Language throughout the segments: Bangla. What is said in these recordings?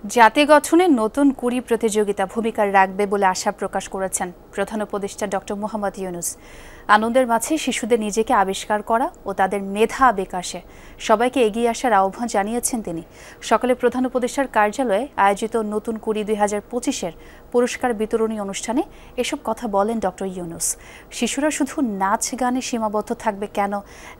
জাতি গঠনে নতুন কুড়ি প্রতিযোগিতা ভূমিকা রাখবে বলে আশা প্রকাশ করেছেন প্রধান উপদেষ্টা ডক্টর মোহাম্মদ ইউনূস। আনন্দের মাঝে শিশুদের নিজেকে আবিষ্কার করা ও তাদের মেধা বিকাশে সবাইকে এগিয়ে আসার আহ্বান জানিয়েছেন তিনি। সকালে প্রধান উপদেষ্টার কার্যালয়ে আয়োজিত নতুন কুড়ি 2025-এর পুরস্কার বিতরণী অনুষ্ঠানে এসব কথা বলেন ডক্টর ইউনূস। শিশুরা শুধু নাচ গানে সীমাবদ্ধ থাকবে কেন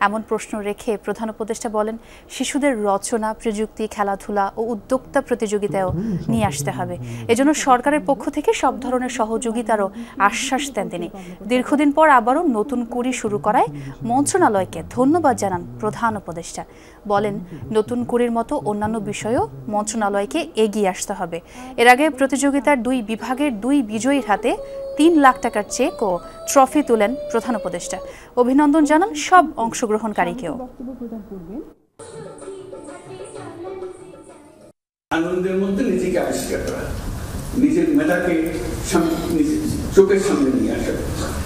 এমন প্রশ্ন রেখে প্রধান উপদেষ্টা বলেন, শিশুদের রচনা, প্রযুক্তি, খেলাধুলা ও উদ্যোক্তা প্রতিযোগিতায়ও নিয়ে আসতে হবে। এজন্য সরকারের পক্ষ থেকে সব ধরনের সহযোগিতারও আশ্বাস দেন তিনি। দীর্ঘদিন পর আবারও নতুন কুড়ি শুরু করায় মন্ত্রণালয়কে ধন্যবাদ জানান প্রধান উপদেষ্টা। বলেন, নতুন কুড়ির মতো অন্যান্য বিষয়েও মন্ত্রণালয়কে এগিয়ে আসতে হবে। এর আগে প্রতিযোগিতার 2 বিভাগের 2 বিজয়ীর হাতে 3 লাখ টাকার চেক ও ট্রফি তুলেন প্রধান উপদেষ্টা। অভিনন্দন জানান সব অংশগ্রহণকারীকেও। আনন্দের মধ্যে নিজেকে আবিষ্কার করা, নিজের মেধাকে চোখের সামনে নিয়ে আসা।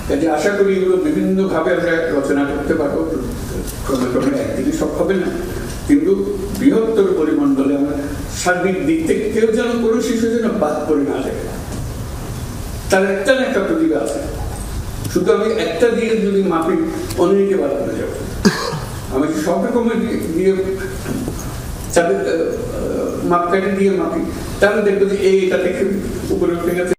কাজে আশা করি এগুলো বিভিন্ন ভাবে আমরা রচনা করতে পারবো। ক্রমে ক্রমে একদিকে সব হবে না, কিন্তু বৃহত্তর পরিমণ্ডলে আমরা সার্বিক দিক থেকে কেউ যেন কোনো শিশু যেন বাদ পড়ে না যায়। তার একটা না একটা প্রতিভা আছে, শুধু আমি একটা দিয়ে যদি মাপি অনেকে বাদ পড়ে যাবো। আমি সব রকমের দিয়ে তাদের মাপকাঠি দিয়ে মাপি, তাহলে দেখবো যে এটা থেকে উপরে উঠে গেছে।